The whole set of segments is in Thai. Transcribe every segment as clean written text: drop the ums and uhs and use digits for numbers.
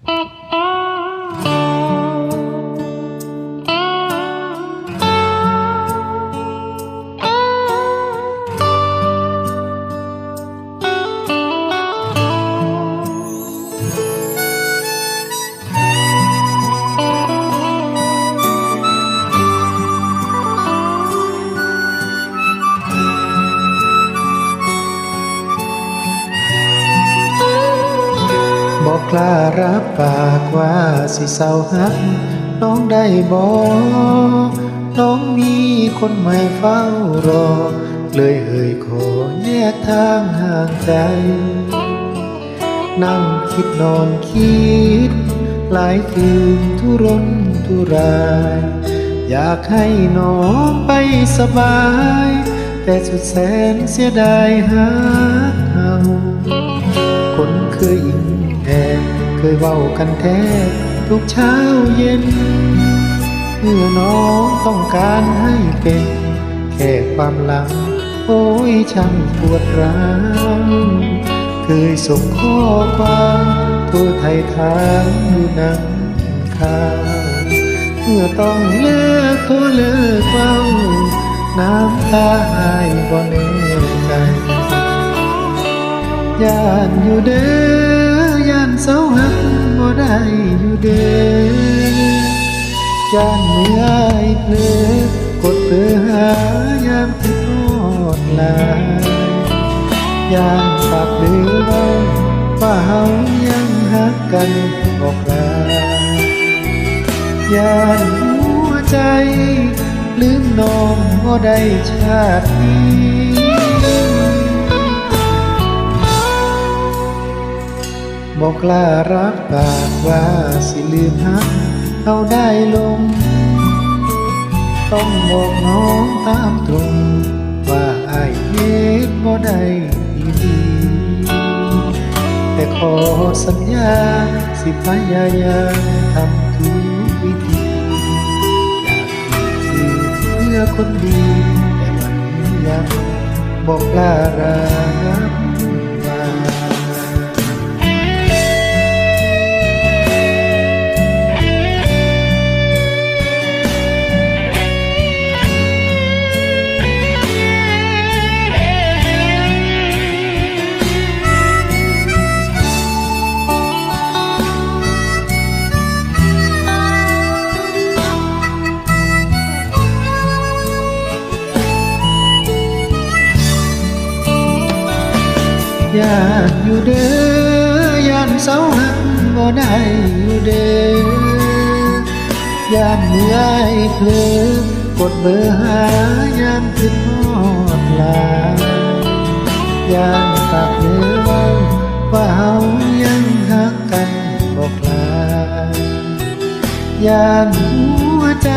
บอกกล้ารับปากว่าสิเศร้าหักน้องได้บอกน้องมีคนใหม่เฝ้ารอเลยขอแยกทางห่างใจนั่งคิดนอนคิดหลายคืนทุรนทุรายอยากให้น้องไปสบายแต่สุดแสนเสียดายหักเฮาคนเคยอิงแอบเคยเว้ากันแท้ทุกเช้าเย็นเมื่อน้องต้องการให้เป็นแค่ความหลังโอ้ยช่างปวดร้าวเคยส่งข้อความโทรไทยถามอยู่นั่งข่าวเมื่อต้องเลิกโทรเลิกเว้าน้ำตาหายบ่แน่ใจย่านอยู่เด้อย่านเศร้าหักบ่ได้อยู่เด้อย่านเมื่อยเพลอกดเบอร์หายามคิดฮอดหลายย่านฝากหรือเว้าว่าเฮายังหักกันบอกลาย่านหัวใจลืมน้องบ่ได้ชาตินี้บอกกล้ารับปากว่าสิลืมหักเอาได้ลงต้องบอกน้องตามตรงว่าอ้ายเฮ็ดบ่ได้ดีแต่ขอสัญญาสิพยายามทำทุกวิธีอยากอยู่เพื่อคนดีแต่วันนี้ยังบอกกล้ารับย่านอยู่เด้อย่านเศร้าหักบ่ได้อยู่เด้อย่านเมื่อยเพลอกดเบอร์หายามคิดฮอดหลายย่านฝากเนื้อเว้าว่าเฮายังหักกันบ่คลายย่านหัวใจ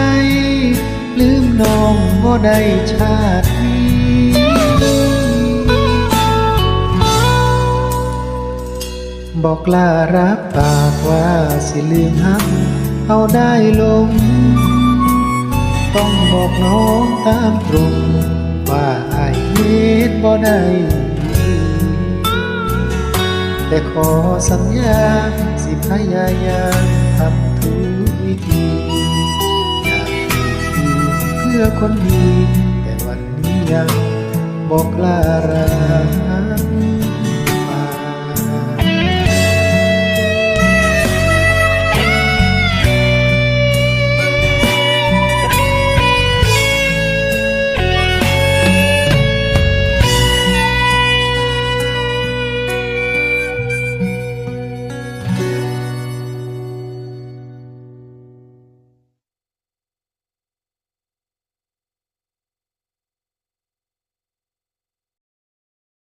ลืมน้องบ่ได้ชาตินี้บอกกล้ารับปากว่าสิลืมหักเอาได้ลงต้องบอกน้องตามตรงว่าอ้ายเฮ็ดบ่ได้แต่ขอสัญญาสิพยายามทำทุกวิธีอยากอยู่เพื่อคนดีแต่วันนี้ยังบอกกล้ารับ